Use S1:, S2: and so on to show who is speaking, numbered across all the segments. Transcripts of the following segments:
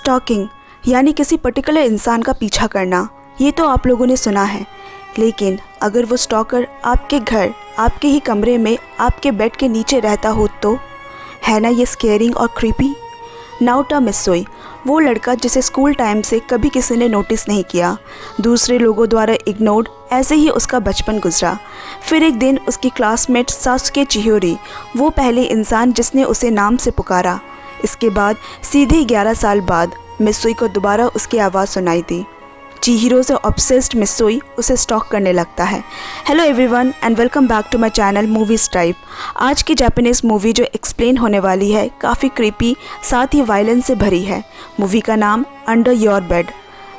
S1: Stocking यानी किसी particular इंसान का पीछा करना, ये तो आप लोगों ने सुना है। लेकिन अगर वो स्टॉकर आपके घर, आपके ही कमरे में, आपके बेड के नीचे रहता हो तो है ना ये स्केयरिंग और क्रीपी। नाओटा मित्सुई, वो लड़का जिसे स्कूल टाइम से कभी किसी ने नोटिस नहीं किया, दूसरे लोगों द्वारा इग्नोर्ड, ऐसे ही उसका बचपन गुजरा। फिर एक दिन उसकी क्लासमेट सासुके चिहियोरी, वो पहले इंसान जिसने उसे नाम से पुकारा। इसके बाद सीधे 11 साल बाद मित्सुई को दोबारा उसकी आवाज़ सुनाई दी। चिहिरो से ऑब्सेस्ड मित्सुई उसे स्टॉक करने लगता है। Hello everyone and welcome back to my channel movies type. आज की जापानीज़ मूवी जो एक्सप्लेन होने वाली है काफ़ी क्रीपी, साथ ही वायलेंस से भरी है। मूवी का नाम अंडर योर बेड,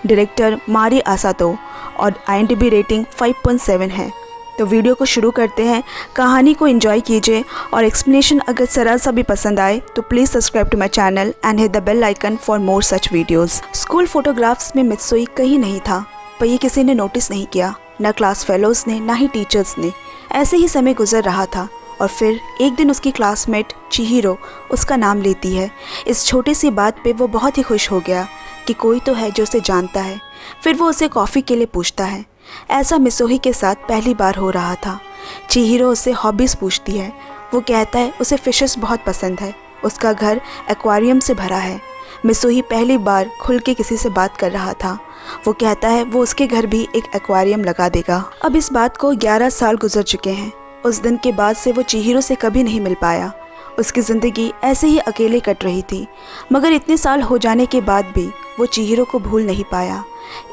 S1: डायरेक्टर मारी आसातो और IMDb रेटिंग 5.7 है। तो वीडियो को शुरू करते हैं। कहानी को एंजॉय कीजिए और एक्सप्लेनेशन अगर ज़रा सा भी पसंद आए तो please subscribe to my channel and hit the bell icon for more such videos. School photographs में मित्सुई कहीं नहीं था, पर ये किसी ने नोटिस नहीं किया, न क्लास फेलोज़ ने, ना ही टीचर्स ने। ऐसे ही समय गुजर रहा था और फिर एक दिन उसकी क्लासमेट चिहिरो उसका नाम लेती है। इस छोटी सी बात पे वो बहुत ही खुश हो गया कि कोई तो है जो उसे जानता है। फिर वो उसे कॉफ़ी के लिए पूछता है। ऐसा मित्सुई के साथ पहली बार हो रहा था। चिहिरो उससे हॉबीज़ पूछती है। वो कहता है उसे फिशेस बहुत पसंद है, उसका घर एक्वेरियम से भरा है। मित्सुई पहली बार खुल के किसी से बात कर रहा था। वो कहता है वो उसके घर भी एक एक्वेरियम लगा देगा। अब इस बात को 11 साल गुजर चुके हैं। उस दिन के बाद से वो चिहिरो से कभी नहीं मिल पाया। उसकी ज़िंदगी ऐसे ही अकेले कट रही थी, मगर इतने साल हो जाने के बाद भी वो चिहिरो को भूल नहीं पाया।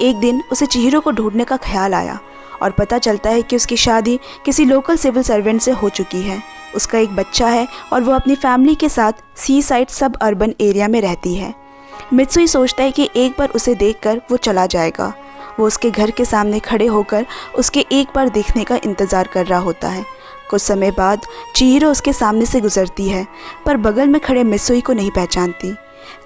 S1: एक दिन उसे चिहिरो को ढूंढने का ख्याल आया और पता चलता है कि उसकी शादी किसी लोकल सिविल सर्वेंट से हो चुकी है। उसका एक बच्चा है और वो अपनी फैमिली के साथ सी साइड सब अर्बन एरिया में रहती है। मित्सुई सोचता है कि एक बार उसे देखकर वो चला जाएगा। वो उसके घर के सामने खड़े होकर उसके एक बार देखने का इंतज़ार कर रहा होता है। कुछ समय बाद चिहिरो उसके सामने से गुजरती है, पर बगल में खड़े मित्सुई को नहीं पहचानती।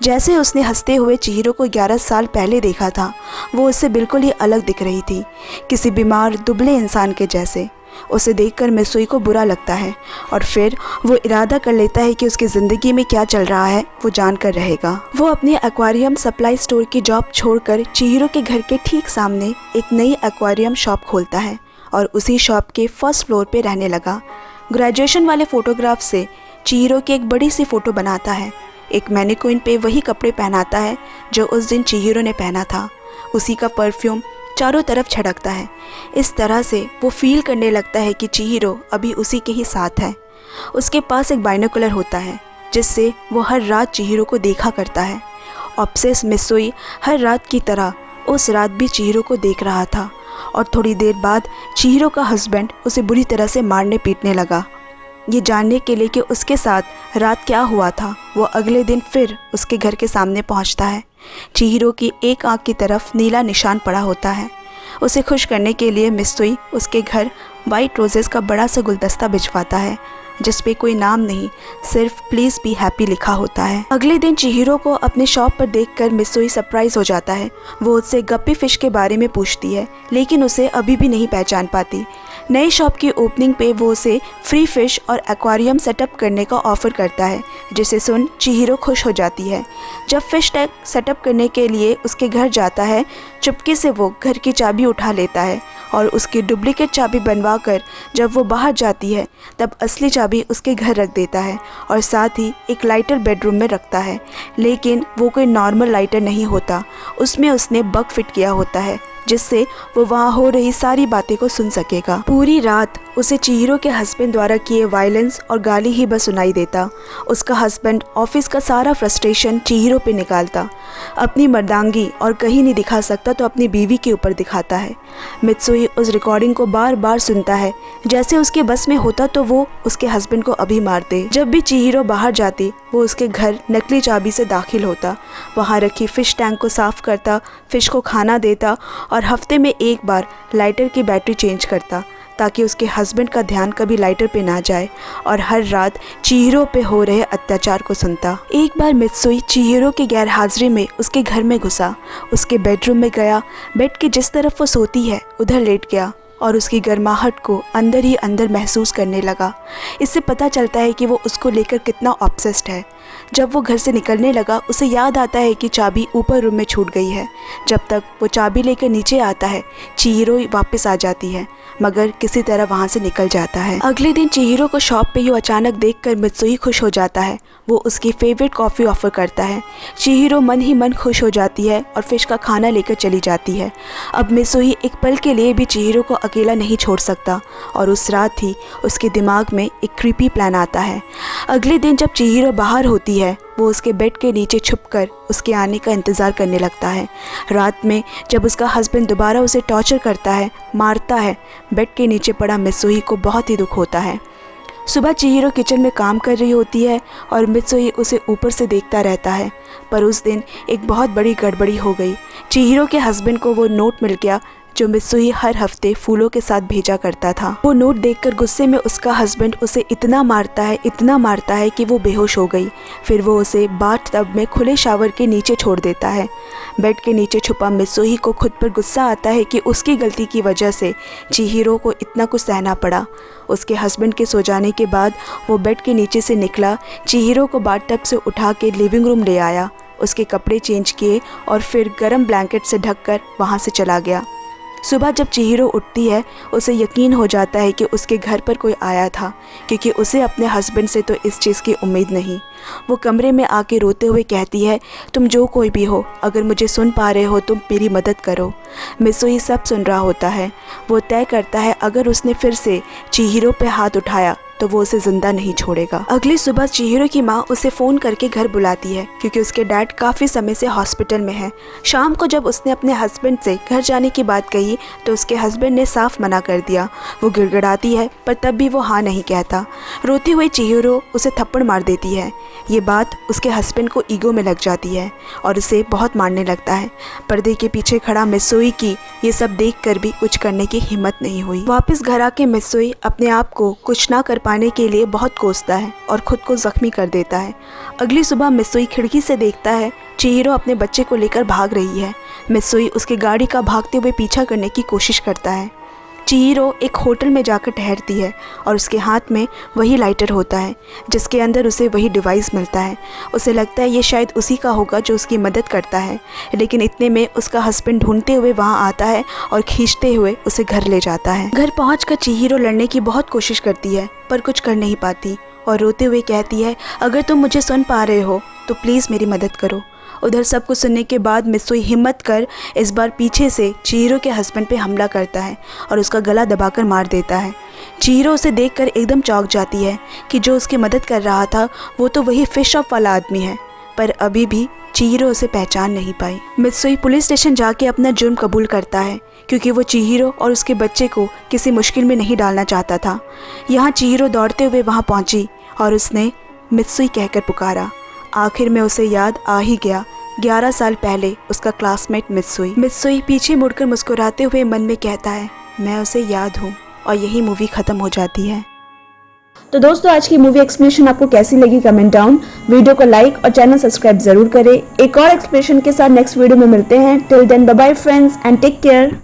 S1: जैसे उसने हंसते हुए चिहिरो को 11 साल पहले देखा था, वो उससे बिल्कुल ही अलग दिख रही थी, किसी बीमार दुबले इंसान के जैसे। उसे देखकर मित्सुई को बुरा लगता है और फिर वो इरादा कर लेता है कि उसकी ज़िंदगी में क्या चल रहा है वो जानकर रहेगा। वो अपने एक्वेरियम सप्लाई स्टोर की जॉब छोड़कर चिहिरो के घर के ठीक सामने एक नई एक्वेरियम शॉप खोलता है और उसी शॉप के फर्स्ट फ्लोर पे रहने लगा। ग्रेजुएशन वाले फ़ोटोग्राफ से चिहिरो की एक बड़ी सी फ़ोटो बनाता है। एक मैनिक्विन पे वही कपड़े पहनाता है जो उस दिन चिहिरो ने पहना था। उसी का परफ्यूम चारों तरफ छिड़कता है। इस तरह से वो फील करने लगता है कि चिहिरो अभी उसी के ही साथ है। उसके पास एक बाइनोकुलर होता है जिससे वो हर रात चिहिरो को देखा करता है। ऑब्सेस मित्सुई हर रात की तरह उस रात भी चिहिरो को देख रहा था और थोड़ी देर बाद चिहिरो का हस्बैंड उसे बुरी तरह से मारने पीटने लगा। ये जानने के लिए कि उसके साथ रात क्या हुआ था, वो अगले दिन फिर उसके घर के सामने पहुंचता है। चिहिरो की एक आंख की तरफ नीला निशान पड़ा होता है। उसे खुश करने के लिए मित्सुई उसके घर वाइट रोजेस का बड़ा सा गुलदस्ता भिजवाता है जिस पे कोई नाम नहीं, सिर्फ प्लीज़ बी हैप्पी लिखा होता है। अगले दिन चिहिरो को अपने शॉप पर देखकर मित्सुई सरप्राइज हो जाता है। वो उससे गप्पी फिश के बारे में पूछती है, लेकिन उसे अभी भी नहीं पहचान पाती। नई शॉप की ओपनिंग पे वो उसे फ्री फिश और एक्वेरियम सेटअप करने का ऑफ़र करता है, जिसे सुन चिहिरो खुश हो जाती है। जब फिश टैंक सेटअप करने के लिए उसके घर जाता है, चुपके से वो घर की चाबी उठा लेता है और उसकी डुप्लीकेट चाबी बनवा कर जब वो बाहर जाती है तब असली चाबी उसके घर रख देता है और साथ ही एक लाइटर बेडरूम में रखता है। लेकिन वो कोई नॉर्मल लाइटर नहीं होता, उसमें उसने बग फिट किया होता है जिससे वो वहाँ हो रही सारी बातें को सुन सकेगा। पूरी रात उसे चिहिरो के हस्बैंड द्वारा किए वायलेंस और गाली ही बस सुनाई देता। उसका हस्बैंड ऑफिस का सारा फ्रस्ट्रेशन चिहिरो पे निकालता, अपनी मर्दांगी और कहीं नहीं दिखा सकता तो अपनी बीवी के ऊपर दिखाता है। मित्सुई उस रिकॉर्डिंग को बार बार सुनता है, जैसे उसके बस में होता तो वो उसके हस्बैंड को अभी मार दे। जब भी चिहिरो बाहर जाती वो उसके घर नकली चाबी से दाखिल होता, वहाँ रखी फिश टैंक को साफ करता, फिश को खाना देता और हफ्ते में एक बार लाइटर की बैटरी चेंज करता ताकि उसके हस्बैंड का ध्यान कभी लाइटर पे ना जाए और हर रात चिहिरो पे हो रहे अत्याचार को सुनता। एक बार मित्सुई चिहिरो की गैर हाजिरी में उसके घर में घुसा, उसके बेडरूम में गया, बेड के जिस तरफ वो सोती है उधर लेट गया और उसकी गर्माहट को अंदर ही अंदर महसूस करने लगा। इससे पता चलता है कि वो उसको लेकर कितना ऑब्सेस्ड है। जब वो घर से निकलने लगा उसे याद आता है कि चाबी ऊपर रूम में छूट गई है। जब तक वो चाबी लेकर नीचे आता है चिहिरो वापस आ जाती है, मगर किसी तरह वहाँ से निकल जाता है। अगले दिन चिहिरो को शॉप पे यूँ अचानक देखकर मित्सुई खुश हो जाता है। वो उसकी फेवरेट कॉफ़ी ऑफ़र करता है। चिहिरो मन ही मन खुश हो जाती है और फिश का खाना लेकर चली जाती है। अब मित्सुई एक पल के लिए भी चिहिरो को अकेला नहीं छोड़ सकता और उस रात ही उसके दिमाग में एक क्रीपी प्लान आता है। अगले दिन जब चिहिरो बाहर होती है वो उसके बेड के नीचे छुपकर उसके आने का इंतज़ार करने लगता है। रात में जब उसका हस्बैंड दोबारा उसे टॉर्चर करता है, मारता है, बेड के नीचे पड़ा मित्सुई को बहुत ही दुख होता है। सुबह चिहिरो किचन में काम कर रही होती है और मित्सुई उसे ऊपर से देखता रहता है, पर उस दिन एक बहुत बड़ी गड़बड़ी हो गई। चिहिरो के हस्बैंड को वो नोट मिल गया जो मित्सुई हर हफ्ते फूलों के साथ भेजा करता था। वो नोट देखकर गुस्से में उसका हस्बैंड उसे इतना मारता है कि वो बेहोश हो गई। फिर वो उसे बाथ टब में खुले शावर के नीचे छोड़ देता है। बेड के नीचे छुपा मित्सुई को खुद पर गुस्सा आता है कि उसकी गलती की वजह से चिहिरो को इतना कुछ सहना पड़ा। उसके हस्बैंड के सो जाने के बाद वो बेड के नीचे से निकला, चिहिरो को बाथ टब से उठा के लिविंग रूम ले आया, उसके कपड़े चेंज किए और फिर गर्म ब्लैंकेट से ढककर वहाँ से चला गया। सुबह जब चिहिरो उठती है उसे यकीन हो जाता है कि उसके घर पर कोई आया था, क्योंकि उसे अपने हस्बैंड से तो इस चीज़ की उम्मीद नहीं। वो कमरे में आके रोते हुए कहती है, तुम जो कोई भी हो, अगर मुझे सुन पा रहे हो तुम मेरी मदद करो। मित्सुई सब सुन रहा होता है। वो तय करता है अगर उसने फिर से चिहिरो पे हाथ उठाया तो वो उसे ज़िंदा नहीं छोड़ेगा। अगली सुबह चिहिरो की माँ उसे फ़ोन करके घर बुलाती है क्योंकि उसके डैड काफ़ी समय से हॉस्पिटल में हैं। शाम को जब उसने अपने हस्बैंड से घर जाने की बात कही तो उसके हस्बैंड ने साफ मना कर दिया। वो गिड़गिड़ाती है पर तब भी वो हाँ नहीं कहता। रोती हुई चिहिरो उसे थप्पड़ मार देती है। ये बात उसके हस्बैंड को ईगो में लग जाती है और उसे बहुत मारने लगता है। पर्दे के पीछे खड़ा मित्सुई की ये सब देखकर भी कुछ करने की हिम्मत नहीं हुई। वापस घर आके मित्सुई अपने आप को कुछ ना कर पाने के लिए बहुत कोसता है और खुद को जख्मी कर देता है। अगली सुबह मित्सुई खिड़की से देखता है चिहिरो अपने बच्चे को लेकर भाग रही है। मित्सुई उसकी गाड़ी का भागते हुए पीछा करने की कोशिश करता है। चिहिरो एक होटल में जाकर ठहरती है और उसके हाथ में वही लाइटर होता है जिसके अंदर उसे वही डिवाइस मिलता है। उसे लगता है ये शायद उसी का होगा जो उसकी मदद करता है, लेकिन इतने में उसका हस्बैंड ढूंढते हुए वहाँ आता है और खींचते हुए उसे घर ले जाता है। घर पहुँचकर चिहिरो लड़ने की बहुत कोशिश करती है पर कुछ कर नहीं पाती और रोते हुए कहती है, अगर तुम मुझे सुन पा रहे हो तो प्लीज़ मेरी मदद करो। उधर सब कुछ सुनने के बाद मित्सुई हिम्मत कर इस बार पीछे से चिहिरो के हस्बैंड पे हमला करता है और उसका गला दबाकर मार देता है। चिहिरो उसे देखकर एकदम चौंक जाती है कि जो उसकी मदद कर रहा था वो तो वही फिश शॉप वाला आदमी है, पर अभी भी चिहिरो उसे पहचान नहीं पाई। मित्सुई पुलिस स्टेशन जाके अपना जुर्म कबूल करता है क्योंकि वो चिहिरो और उसके बच्चे को किसी मुश्किल में नहीं डालना चाहता था। यहाँ चिहिरो दौड़ते हुए वहाँ पहुँची और उसने मित्सुई कहकर पुकारा। आखिर में उसे याद आ ही गया 11 साल पहले उसका क्लासमेट मित्सुई। मित्सुई पीछे मुड़कर मुस्कुराते हुए मन में कहता है, मैं उसे याद हूँ, और यही मूवी ख़त्म हो जाती है।
S2: तो दोस्तों आज की मूवी एक्सप्लेनेशन आपको कैसी लगी कमेंट डाउन, वीडियो को लाइक और चैनल सब्सक्राइब जरूर करें। एक और एक्सप्लेनेशन के साथ नेक्स्ट वीडियो में मिलते हैं। Till then bye bye friends and take care.